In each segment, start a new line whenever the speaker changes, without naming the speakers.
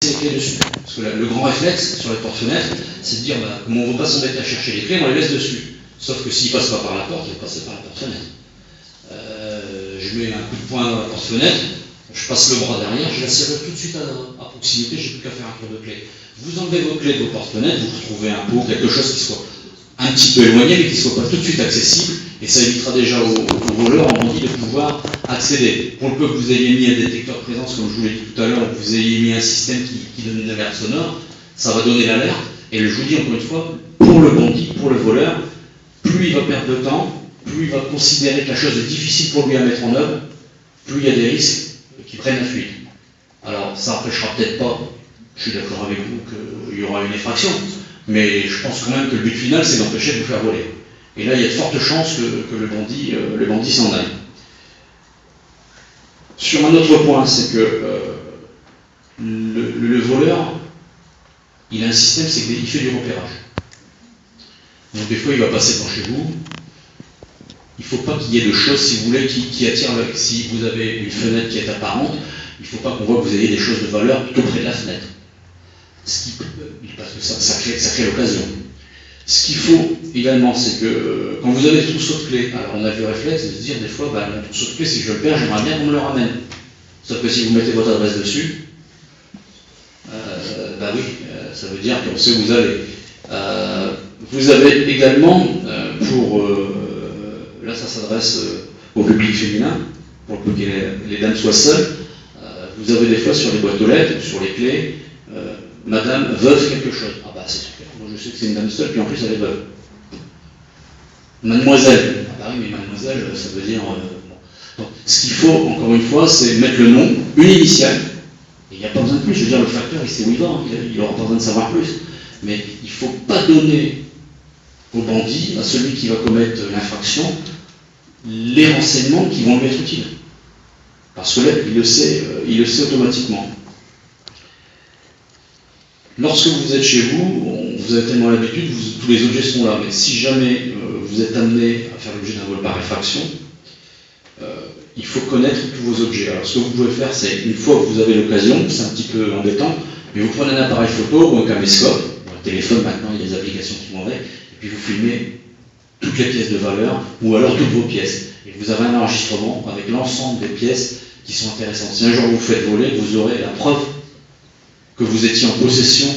les clés dessus. Parce que le grand réflexe sur les portes-fenêtres, c'est de dire, comme on ne veut pas s'embêter à chercher les clés, on les laisse dessus. Sauf que s'il ne passe pas par la porte, il va passer par la porte-fenêtre. Je mets un coup de poing dans la porte-fenêtre, je passe le bras derrière, je la serre tout de suite à proximité, j'ai plus qu'à faire un tour de clé. Vous enlevez vos clés de vos porte-fenêtres, vous retrouvez un pot, quelque chose qui soit un petit peu éloigné, mais qui ne soit pas tout de suite accessible, et ça évitera déjà aux voleurs, en bandit, de pouvoir accéder. Pour le peu que vous ayez mis un détecteur de présence, comme je vous l'ai dit tout à l'heure, que vous ayez mis un système qui donne une alerte sonore, ça va donner l'alerte, et je vous dis encore une fois, pour le bandit, pour le voleur, plus il va perdre de temps, plus il va considérer que la chose est difficile pour lui à mettre en œuvre, plus il y a des risques qui prennent la fuite. Alors, ça n'empêchera peut-être pas, je suis d'accord avec vous, qu'il y aura une effraction, mais je pense quand même que le but final, c'est d'empêcher de vous faire voler. Et là, il y a de fortes chances que le bandit s'en aille. Sur un autre point, c'est que le voleur, il a un système, c'est qu'il fait du repérage. Donc des fois, il va passer devant chez vous. Il ne faut pas qu'il y ait de choses, si vous voulez, qui attirent. Si vous avez une fenêtre qui est apparente, il ne faut pas qu'on voit que vous ayez des choses de valeur tout près de la fenêtre. Parce que ça crée l'occasion. Ce qu'il faut également, c'est que quand vous avez le trousseau de clés, alors on a le réflexe de se dire des fois, mon trousseau de clés, si je le perds, j'aimerais bien qu'on me le ramène. Sauf que si vous mettez votre adresse dessus, ça veut dire qu'on sait où vous allez. Vous avez également, là ça s'adresse au public féminin, pour que les dames soient seules, vous avez des fois sur les boîtes aux lettres, sur les clés, madame veuve quelque chose. Ah bah c'est super, moi je sais que c'est une dame seule, puis en plus elle est veuve. Mademoiselle, ah bah oui mais mademoiselle ça veut dire... Donc, ce qu'il faut, encore une fois, c'est mettre le nom, une initiale, et il n'y a pas besoin de plus, je veux dire le facteur il sait où il va, il n'aura pas besoin de savoir plus. Mais il ne faut pas donner au bandit, à celui qui va commettre l'infraction, les renseignements qui vont lui être utiles. Parce que là, il le sait automatiquement. Lorsque vous êtes chez vous, vous avez tellement l'habitude, tous les objets sont là, mais si jamais vous êtes amené à faire l'objet d'un vol par effraction, il faut connaître tous vos objets. Alors ce que vous pouvez faire, c'est, une fois que vous avez l'occasion, c'est un petit peu embêtant, mais vous prenez un appareil photo ou un caméscope, ou un téléphone, maintenant il y a des applications qui vont avec, et puis vous filmez toutes les pièces de valeur, ou alors toutes vos pièces. Et vous avez un enregistrement avec l'ensemble des pièces qui sont intéressantes. Si un jour vous vous faites voler, vous aurez la preuve que vous étiez en possession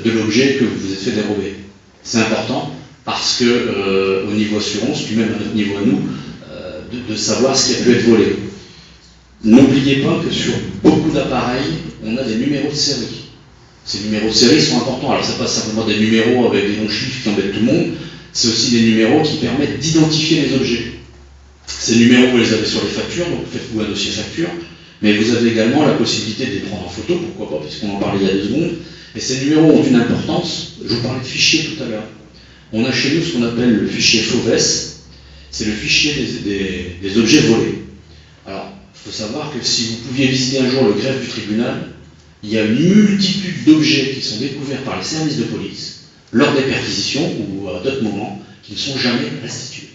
de l'objet que vous vous êtes fait dérober. C'est important parce que au niveau assurance, puis même à notre niveau à nous, de savoir ce qui a pu être volé. N'oubliez pas que sur beaucoup d'appareils, on a des numéros de série. Ces numéros de série sont importants. Alors, ce n'est pas simplement des numéros avec des longs chiffres qui embêtent tout le monde, c'est aussi des numéros qui permettent d'identifier les objets. Ces numéros, vous les avez sur les factures, donc faites-vous un dossier facture, mais vous avez également la possibilité de les prendre en photo, pourquoi pas, puisqu'on en parlait il y a 2 secondes. Et ces numéros ont une importance. Je vous parlais de fichier tout à l'heure. On a chez nous ce qu'on appelle le fichier FOVES. C'est le fichier des objets volés. Alors, il faut savoir que si vous pouviez visiter un jour le greffe du tribunal, il y a une multitude d'objets qui sont découverts par les services de police lors des perquisitions ou à d'autres moments qui ne sont jamais restitués.